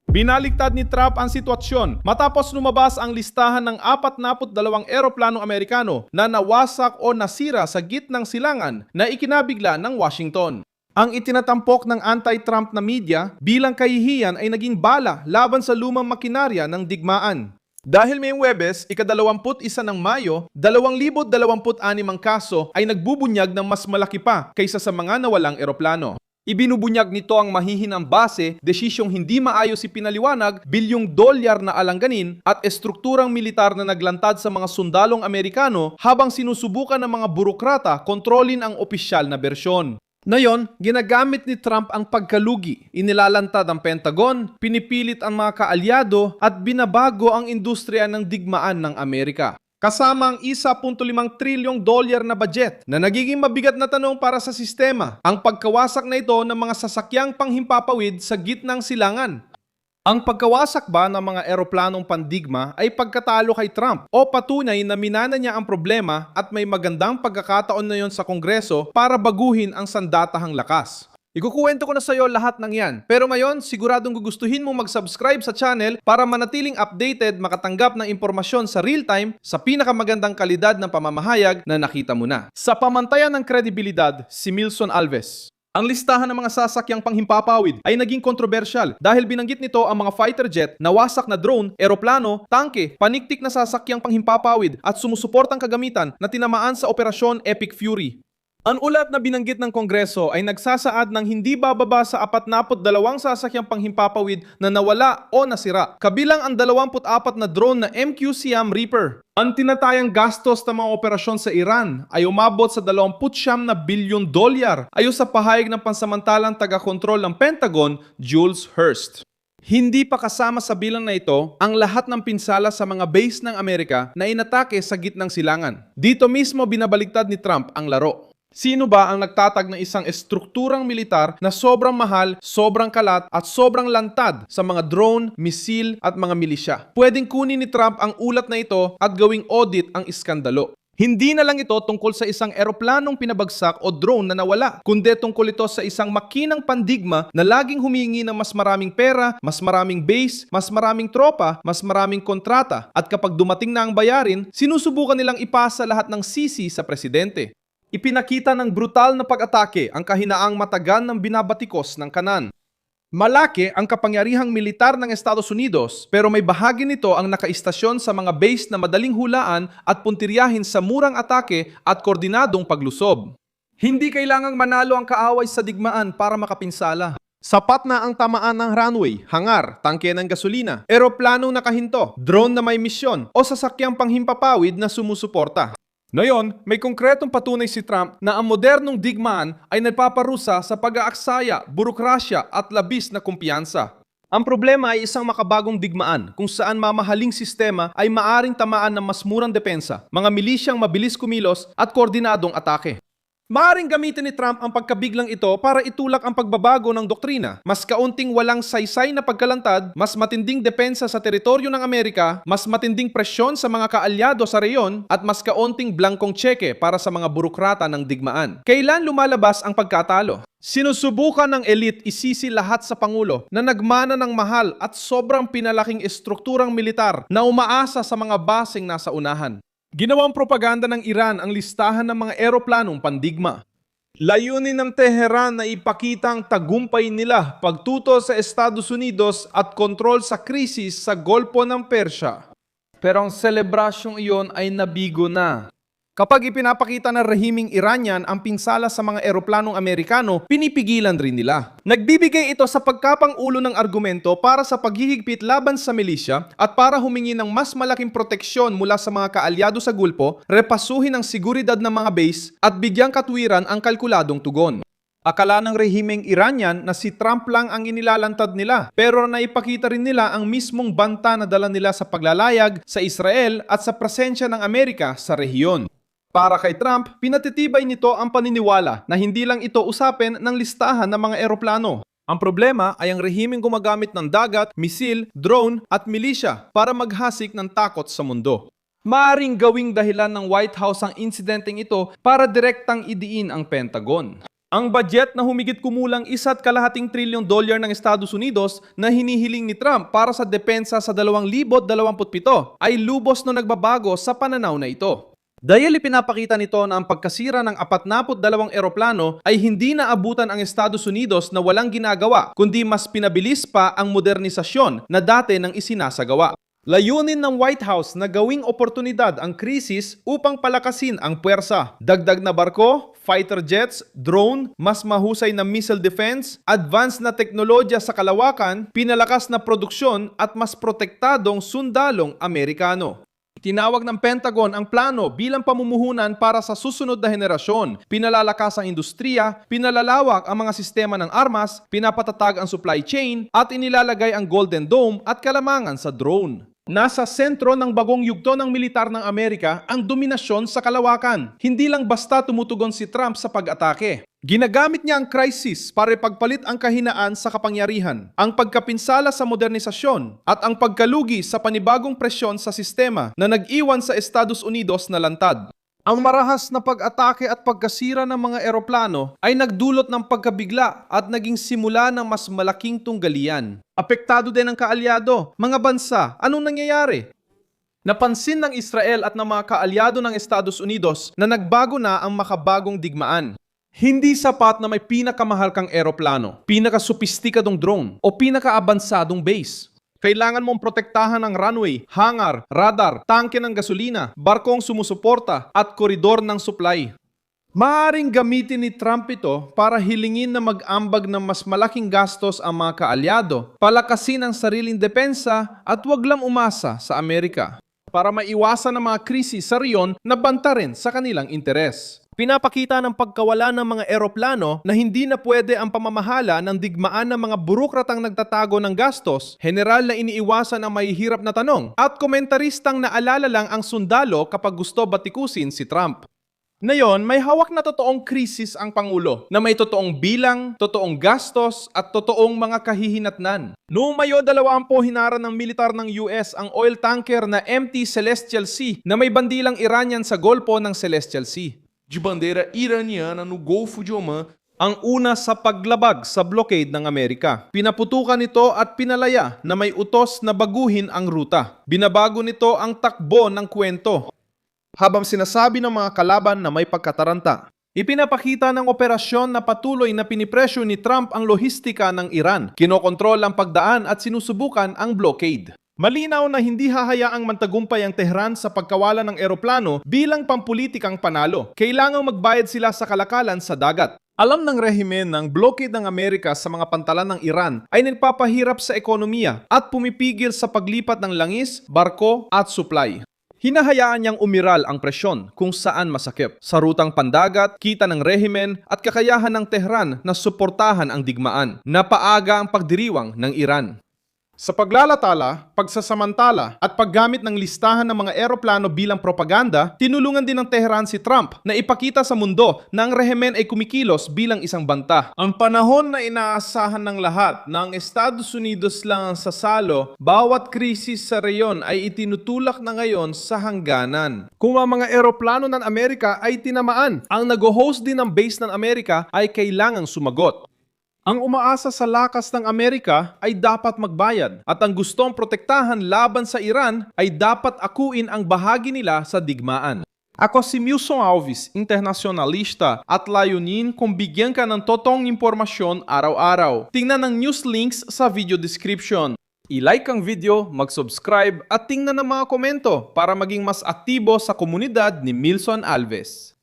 Binaligtad ni Trump ang sitwasyon matapos lumabas ang listahan ng 42 eroplanong Amerikano na nawasak o nasira sa gitnang silangan na ikinabigla ng Washington. Ang itinatampok ng anti-Trump na media bilang kahihiyan ay naging bala laban sa lumang makinarya ng digmaan. Dahil may Huwebes, ika-21 ng Mayo, 2026 ang kaso ay nagbubunyag ng mas malaki pa kaysa sa mga nawalang eroplano. Ibinubunyag nito ang mahihinang base, desisyong hindi maayos ipinaliwanag, bilyong dolyar na alanganin at estrukturang militar na naglantad sa mga sundalong Amerikano habang sinusubukan ng mga burokrata kontrolin ang opisyal na bersyon. Ngayon, ginagamit ni Trump ang pagkalugi, inilalantad ang Pentagon, pinipilit ang mga kaalyado at binabago ang industriya ng digmaan ng Amerika. Kasama ang 1.5 trilyong dolyar na budget na nagiging mabigat na tanong para sa sistema, ang pagkawasak na ito ng mga sasakyang panghimpapawid sa gitnang silangan. Ang pagkawasak ba ng mga eroplanong pandigma ay pagkatalo kay Trump o patunay na minana niya ang problema at may magandang pagkakataon na yon sa Kongreso para baguhin ang sandatahang lakas? Ikukuwento ko na sa iyo lahat ng yan. Pero ngayon, siguradong gugustuhin mong mag-subscribe sa channel para manatiling updated, makatanggap ng impormasyon sa real time sa pinakamagandang kalidad ng pamamahayag na nakita mo na. Sa pamantayan ng kredibilidad, si Milson Alves. Ang listahan ng mga sasakyang panghimpapawid ay naging kontrobersyal dahil binanggit nito ang mga fighter jet, nawasak na drone, eroplano, tangke, paniktik na sasakyang panghimpapawid at sumusuportang kagamitan na tinamaan sa Operasyon Epic Fury. Ang ulat na binanggit ng Kongreso ay nagsasaad ng hindi bababa sa 42 sasakyang panghimpapawid na nawala o nasira, kabilang ang 24 na drone na MQ-Siam Reaper. Ang tinatayang gastos ng mga operasyon sa Iran ay umabot sa 29 na bilyon dolyar ayon sa pahayag ng pansamantalang taga-kontrol ng Pentagon, Jules Hurst. Hindi pa kasama sa bilang na ito ang lahat ng pinsala sa mga base ng Amerika na inatake sa gitnang silangan. Dito mismo binabaligtad ni Trump ang laro. Sino ba ang nagtatag ng isang estrukturang militar na sobrang mahal, sobrang kalat at sobrang lantad sa mga drone, misil at mga milisya? Pwedeng kunin ni Trump ang ulat na ito at gawing audit ang iskandalo. Hindi na lang ito tungkol sa isang eroplanong pinabagsak o drone na nawala, kundi tungkol ito sa isang makinang pandigma na laging humingi ng mas maraming pera, mas maraming base, mas maraming tropa, mas maraming kontrata, at kapag dumating na ang bayarin, sinusubukan nilang ipasa lahat ng sisi sa presidente. Ipinakita ng brutal na pag-atake ang kahinaang matagan ng binabatikos ng kanan. Malaki ang kapangyarihang militar ng Estados Unidos pero may bahagi nito ang nakaistasyon sa mga base na madaling hulaan at puntiryahin sa murang atake at koordinadong paglusob. Hindi kailangang manalo ang kaaway sa digmaan para makapinsala. Sapat na ang tamaan ng runway, hangar, tangke ng gasolina, eroplanong nakahinto, drone na may misyon o sasakyang panghimpapawid na sumusuporta. Ngayon, may konkretong patunay si Trump na ang modernong digmaan ay nagpaparusa sa pag-aaksaya, burokrasya at labis na kumpiyansa. Ang problema ay isang makabagong digmaan kung saan mamahaling sistema ay maaring tamaan ng mas murang depensa, mga milisyang mabilis kumilos at koordinadong atake. Maaring gamitin ni Trump ang pagkabiglang ito para itulak ang pagbabago ng doktrina. Mas kaunting walang saysay na pagkalantad, mas matinding depensa sa teritoryo ng Amerika, mas matinding presyon sa mga kaalyado sa reyon, at mas kaunting blankong tseke para sa mga burokrata ng digmaan. Kailan lumalabas ang pagkatalo? Sinusubukan ng elite isisi lahat sa Pangulo na nagmana ng mahal at sobrang pinalaking estrukturang militar na umaasa sa mga baseng nasa unahan. Ginawang propaganda ng Iran ang listahan ng mga eroplanong pandigma. Layunin ng Tehran na ipakita ang tagumpay nila pagtuto sa Estados Unidos at kontrol sa krisis sa Golpo ng Persya. Pero ang selebrasyong iyon ay nabigo na. Kapag ipinapakita ng rehimeng Iranian ang pinsala sa mga eroplanong Amerikano, pinipigilan rin nila. Nagbibigay ito sa pagkapang-ulo ng argumento para sa paghihigpit laban sa milisya at para humingi ng mas malaking proteksyon mula sa mga kaalyado sa Gulpo, repasuhin ang seguridad ng mga base at bigyang katwiran ang kalkuladong tugon. Akala ng rehimeng Iranian na si Trump lang ang inilalantad nila, pero naipakita rin nila ang mismong banta na dala nila sa paglalayag sa Israel at sa presensya ng Amerika sa rehiyon. Para kay Trump, pinatitibay nito ang paniniwala na hindi lang ito usapin ng listahan ng mga eroplano. Ang problema ay ang rehimeng gumagamit ng dagat, misil, drone at milisya para maghasik ng takot sa mundo. Maaring gawing dahilan ng White House ang insidenteng ito para direktang idiin ang Pentagon. Ang budget na humigit kumulang $1.2 trilyon ng Estados Unidos na hinihiling ni Trump para sa depensa sa 2027 ay lubos na nagbabago sa pananaw na ito. Dahil ipinapakita nito na ang pagkasira ng 42 eroplano ay hindi naabutan ang Estados Unidos na walang ginagawa, kundi mas pinabilis pa ang modernisasyon na dati nang isinasagawa. Layunin ng White House na gawing oportunidad ang krisis upang palakasin ang puwersa. Dagdag na barko, fighter jets, drone, mas mahusay na missile defense, advanced na teknolohiya sa kalawakan, pinalakas na produksyon at mas protektadong sundalong Amerikano. Tinawag ng Pentagon ang plano bilang pamumuhunan para sa susunod na henerasyon. Pinalalakas ang industriya, pinalalawak ang mga sistema ng armas, pinapatatag ang supply chain, at inilalagay ang Golden Dome at kalamangan sa drone. Nasa sentro ng bagong yugto ng militar ng Amerika ang dominasyon sa kalawakan. Hindi lang basta tumutugon si Trump sa pag-atake. Ginagamit niya ang crisis para ipagpalit ang kahinaan sa kapangyarihan, ang pagkapinsala sa modernisasyon, at ang pagkalugi sa panibagong presyon sa sistema na nag-iwan sa Estados Unidos na lantad. Ang marahas na pag-atake at pagkasira ng mga eroplano ay nagdulot ng pagkabigla at naging simula ng mas malaking tunggalian. Apektado din ang kaalyado. Mga bansa, anong nangyayari? Napansin ng Israel at ng mga kaalyado ng Estados Unidos na nagbago na ang makabagong digmaan. Hindi sapat na may pinakamahal kang eroplano, pinakasophisticadong drone o pinakaabansadong base. Kailangan mong protektahan ang runway, hangar, radar, tangke ng gasolina, barkong sumusuporta at koridor ng supply. Maaaring gamitin ni Trump ito para hilingin na mag-ambag ng mas malaking gastos ang mga kaalyado, palakasin ang sariling depensa at wag lang umasa sa Amerika para maiwasan ang mga krisis sa riyon na banta rin sa kanilang interes. Pinapakita ng pagkawala ng mga eroplano na hindi na pwede ang pamamahala ng digmaan ng mga burokratang nagtatago ng gastos, general na iniiwasan ang mahihirap na tanong, at komentaristang naalala lang ang sundalo kapag gusto batikusin si Trump. Ngayon, may hawak na totoong krisis ang Pangulo na may totoong bilang, totoong gastos at totoong mga kahihinatnan. Noong Mayo 20, hinaran ng militar ng US ang oil tanker na MT Celestial Sea na may bandilang Iranian sa golpo ng Celestial Sea. De bandeira iraniana no Golfo de Oman, Ang una sa paglabag sa blockade ng Amerika. Pinaputukan ito at pinalaya na may utos na baguhin ang ruta. Binabago nito ang takbo ng kwento habang sinasabi ng mga kalaban na may pagkataranta. Ipinapakita ng operasyon na patuloy na pinipresyo ni Trump ang lohistika ng Iran. Kinokontrol ang pagdaan at sinusubukan ang blockade. Malinaw na hindi hahayaang mantagumpay ang Tehran sa pagkawala ng eroplano bilang pampulitikang panalo. Kailangang magbayad sila sa kalakalan sa dagat. Alam ng rehimen ng blockade ng Amerika sa mga pantalan ng Iran ay nagpapahirap sa ekonomiya at pumipigil sa paglipat ng langis, barko at supply. Hinahayaan niyang umiral ang presyon kung saan masakip. Sa rutang pandagat, kita ng rehimen at kakayahan ng Tehran na suportahan ang digmaan. Napaaga ang pagdiriwang ng Iran. Sa paglalatala, pagsasamantala at paggamit ng listahan ng mga eroplano bilang propaganda, tinulungan din ng Tehran si Trump na ipakita sa mundo na ang rehimen ay kumikilos bilang isang banta. Ang panahon na inaasahan ng lahat na ang Estados Unidos lang ang sasalo, bawat krisis sa reyon ay itinutulak na ngayon sa hangganan. Kung ang mga eroplano ng Amerika ay tinamaan, ang nag-host din ng base ng Amerika ay kailangang sumagot. Ang umaasa sa lakas ng Amerika ay dapat magbayad at ang gustong protektahan laban sa Iran ay dapat akuin ang bahagi nila sa digmaan. Ako si Milson Alves, internacionalista at layunin kung bigyan ka ng totoong impormasyon araw-araw. Tingnan ang news links sa video description. I-like ang video, mag-subscribe at tingnan ang mga komento para maging mas aktibo sa komunidad ni Milson Alves.